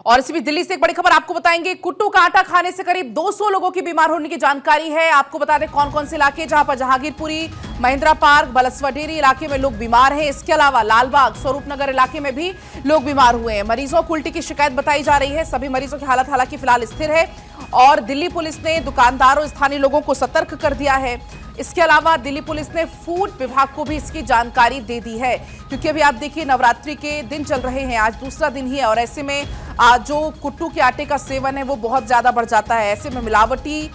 और इसी बीच दिल्ली से एक बड़ी खबर आपको बताएंगे। कुट्टू का आटा खाने से करीब 200 लोगों की बीमार होने की जानकारी है। आपको बता दें कौन कौन से इलाके जहां पर जहांगीरपुरी, महिंद्रा पार्क, बलसवा डेरी इलाके में लोग बीमार हैं। इसके अलावा लालबाग, स्वरूप नगर इलाके में भी लोग बीमार हुए हैं। मरीजों को उल्टी की शिकायत बताई जा रही है। सभी मरीजों की हालत हालांकि फिलहाल स्थिर है और दिल्ली पुलिस ने दुकानदारों, स्थानीय लोगों को सतर्क कर दिया है। इसके अलावा दिल्ली पुलिस ने फूड विभाग को भी इसकी जानकारी दे दी है, क्योंकि अभी आप देखिए नवरात्रि के दिन चल रहे हैं, आज दूसरा दिन ही है और ऐसे में जो कुट्टू के आटे का सेवन है वो बहुत ज्यादा बढ़ जाता है। ऐसे में मिलावटी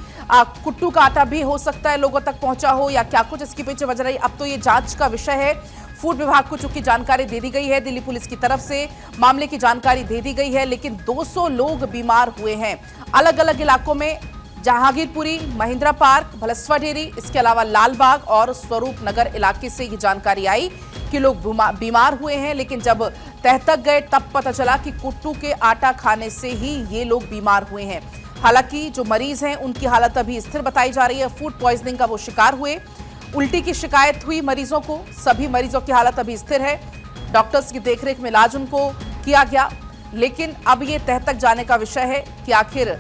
कुट्टू का आटा भी हो सकता है लोगों तक पहुंचा हो या क्या कुछ इसके पीछे वजह रही, अब तो ये जांच का विषय है। फूड विभाग को चूंकि जानकारी दे दी गई है, दिल्ली पुलिस की तरफ से मामले की जानकारी दे दी गई है, लेकिन 200 लोग बीमार हुए हैं अलग अलग इलाकों में। जहांगीरपुरी, महिंद्रा पार्क, बलसवा डेरी, इसके अलावा लालबाग और स्वरूप नगर इलाके से ये जानकारी आई कि लोग बीमार हुए हैं। लेकिन जब तह तक गए तब पता चला कि कुट्टू के आटा खाने से ही ये लोग बीमार हुए हैं। हालांकि जो मरीज हैं उनकी हालत अभी स्थिर बताई जा रही है। फूड पॉइजनिंग का वो शिकार हुए, उल्टी की शिकायत हुई मरीजों को। सभी मरीजों की हालत अभी स्थिर है। डॉक्टर्स की देखरेख में इलाज उनको किया गया, लेकिन अब ये तह तक जाने का विषय है कि आखिर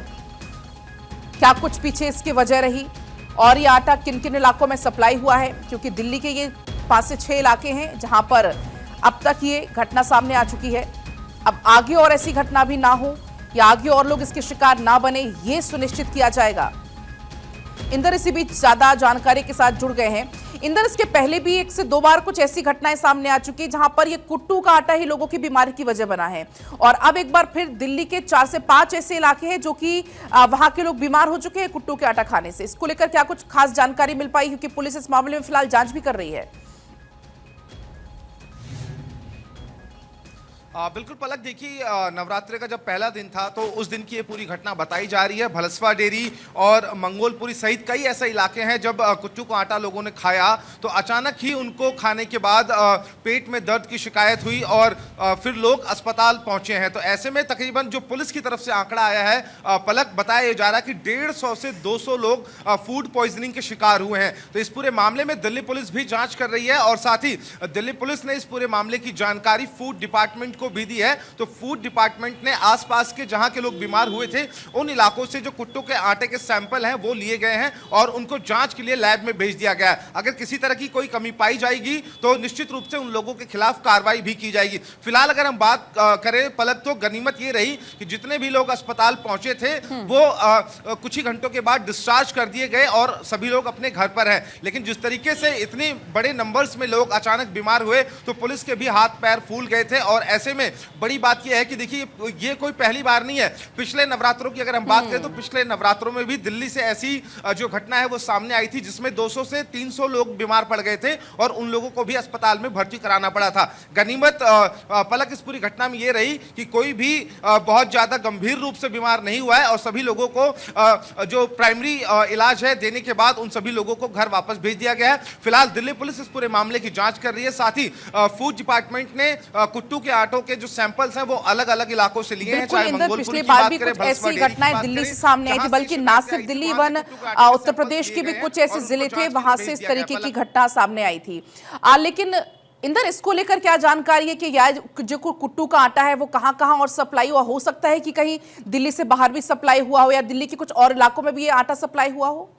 क्या कुछ पीछे इसकी वजह रही और ये आटा किन किन इलाकों में सप्लाई हुआ है, क्योंकि दिल्ली के ये 5 से 6 इलाके हैं जहां पर अब तक ये घटना सामने आ चुकी है। अब आगे और ऐसी घटना भी ना हो या आगे और लोग इसके शिकार ना बने, ये सुनिश्चित किया जाएगा। इंदर इसी बीच ज्यादा जानकारी के साथ जुड़ गए हैं। इंदर, इसके पहले भी 1 से 2 बार कुछ ऐसी घटनाएं सामने आ चुकी है जहां पर ये कुट्टू का आटा ही लोगों की बीमारी की वजह बना है और अब एक बार फिर दिल्ली के 4 से 5 ऐसे इलाके हैं जो कि वहां के लोग बीमार हो चुके हैं कुट्टू के आटा खाने से। इसको लेकर क्या कुछ खास जानकारी मिल पाई, क्योंकि पुलिस इस मामले में फिलहाल जांच भी कर रही है? बिल्कुल पलक, देखिए नवरात्रि का जब पहला दिन था तो उस दिन की ये पूरी घटना बताई जा रही है। भलसवा डेरी और मंगोलपुरी सहित कई ऐसे इलाके हैं जब कुट्टू का आटा लोगों ने खाया तो अचानक ही उनको खाने के बाद पेट में दर्द की शिकायत हुई और फिर लोग अस्पताल पहुंचे हैं। तो ऐसे में तकरीबन जो पुलिस की तरफ से आंकड़ा आया है पलक, बताया जा रहा है कि 150 से 200 लोग फूड पॉइजनिंग के शिकार हुए हैं। तो इस पूरे मामले में दिल्ली पुलिस भी जाँच कर रही है और साथ ही दिल्ली पुलिस ने इस पूरे मामले की जानकारी फूड डिपार्टमेंट को भी दी है। तो फूड डिपार्टमेंट ने आसपास के जहां के लोग बीमार हुए थे उन इलाकों से जो कुट्टू के आटे के सैंपल हैं वो लिए गए हैं और उनको जांच के लिए लैब में भेज दिया गया है। अगर किसी तरह की कोई कमी पाई जाएगी तो निश्चित रूप से उन लोगों के खिलाफ कार्रवाई भी की जाएगी। फिलहाल अगर हम बात करें पलक, तो गनीमत ये रही कि जितने भी लोग अस्पताल पहुंचे थे वो कुछ ही घंटों के बाद डिस्चार्ज कर दिए गए और सभी लोग अपने घर पर हैं। लेकिन जिस तरीके से इतने बड़े नंबर्स में लोग अचानक बीमार हुए तो पुलिस के भी हाथ पैर फूल गए थे। और ऐसे में बड़ी बात यह है कि देखिए ये कोई पहली बार नहीं है। पिछले नवरात्रों की अगर हम बात करें तो पिछले नवरात्रों में भी दिल्ली से ऐसी जो घटना है वो सामने आई थी जिसमें 200 से 300 लोग बीमार पड़ गए थे और उन लोगों को भी अस्पताल में भर्ती कराना पड़ा था। गनीमत पलक इस पूरी घटना में ये रही कि कोई भी बहुत ज्यादा गंभीर रूप से बीमार नहीं हुआ है और सभी लोगों को जो प्राइमरी इलाज है देने के बाद उन सभी लोगों को घर वापस भेज दिया गया है। फिलहाल दिल्ली पुलिस इस पूरे मामले की जांच कर रही है। साथ ही फूड डिपार्टमेंट ने कुट्टू के आटों के जो सैंपल्स हैं वो अलग अलग इलाकों से लिए हैं। चाहे पिछली बार भी कुछ ऐसी घटनाएं दिल्ली से सामने आई थी, बल्कि ना सिर्फ दिल्ली, वन उत्तर प्रदेश के भी कुछ ऐसे जिले थे वहां से इस तरीके की घटना सामने आई थी। लेकिन इंदर, इसको लेकर क्या जानकारी है कि यह जो कुट्टू का आटा है वो कहां कहां और सप्लाई हुआ? हो सकता है कि कहीं दिल्ली से बाहर भी सप्लाई हुआ हो या दिल्ली के कुछ और इलाकों में भी ये आटा सप्लाई हुआ हो?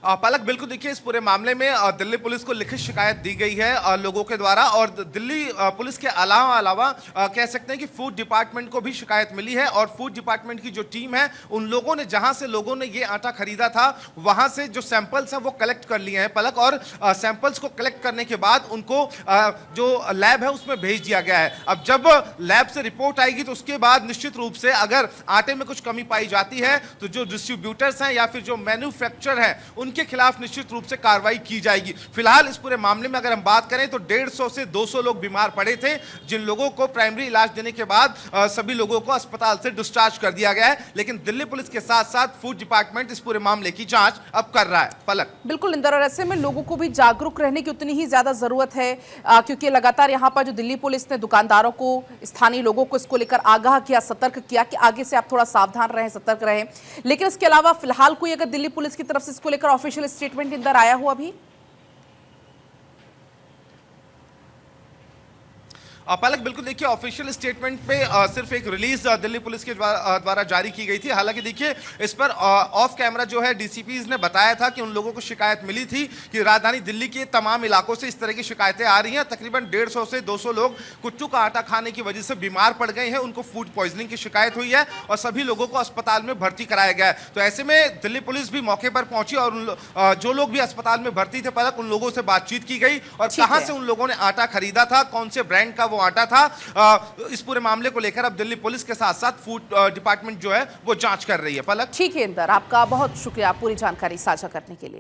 पलक, बिल्कुल देखिए इस पूरे मामले में दिल्ली पुलिस को लिखित शिकायत दी गई है लोगों के द्वारा और दिल्ली पुलिस के अलावा कह सकते हैं कि फूड डिपार्टमेंट को भी शिकायत मिली है और फूड डिपार्टमेंट की जो टीम है उन लोगों ने जहां से लोगों ने ये आटा खरीदा था वहां से जो सैंपल्स हैं वो कलेक्ट कर लिए हैं पलक। और सैंपल्स को कलेक्ट करने के बाद उनको जो लैब है उसमें भेज दिया गया है। अब जब लैब से रिपोर्ट आएगी तो उसके बाद निश्चित रूप से अगर आटे में कुछ कमी पाई जाती है तो जो डिस्ट्रीब्यूटर्स हैं या फिर जो मैन्युफैक्चरर हैं उनके खिलाफ निश्चित रूप से कार्रवाई की जाएगी। फिलहाल इस पूरे मामले में अगर हम बात करें तो 150 से 200 लोग बीमार पड़े थे जिन लोगों को प्राइमरी इलाज देने के बाद सभी लोगों को अस्पताल से डिस्चार्ज कर दिया गया है। लेकिन दिल्ली पुलिस के साथ साथ फूड डिपार्टमेंट इस पूरे मामले की जांच अब कर रहा है। पलक, बिल्कुल इंदर, और ऐसे में लोगों को भी जागरूक रहने की उतनी ही ज्यादा जरूरत है क्योंकि लगातार यहाँ पर जो दिल्ली पुलिस ने दुकानदारों को, स्थानीय लोगों को इसको लेकर आगाह किया, सतर्क किया कि आगे से आप थोड़ा सावधान रहें, सतर्क रहें। लेकिन इसके अलावा फिलहाल कोई अगर दिल्ली पुलिस की तरफ से इसको लेकर ऑफिशियल स्टेटमेंट इंदर आया हो अभी? पलक बिल्कुल देखिए, ऑफिशियल स्टेटमेंट पे सिर्फ एक रिलीज दिल्ली पुलिस के द्वारा जारी की गई थी। हालांकि देखिए, इस पर ऑफ कैमरा जो है डीसीपीज ने बताया था कि उन लोगों को शिकायत मिली थी कि राजधानी दिल्ली के तमाम इलाकों से इस तरह की शिकायतें आ रही हैं। तकरीबन 150 से 200 लोग कुट्टू का आटा खाने की वजह से बीमार पड़ गए हैं, उनको फूड पॉइजनिंग की शिकायत हुई है और सभी लोगों को अस्पताल में भर्ती कराया गया है। तो ऐसे में दिल्ली पुलिस भी मौके पर पहुंची और जो लोग भी अस्पताल में भर्ती थे पलक, उन लोगों से बातचीत की गई और कहां से उन लोगों ने आटा खरीदा था, कौन से ब्रांड का वो आटा था। इस पूरे मामले को लेकर अब दिल्ली पुलिस के साथ साथ फूड डिपार्टमेंट जो है वो जांच कर रही है। पलक, ठीक है इंदर, आपका बहुत शुक्रिया पूरी जानकारी साझा करने के लिए।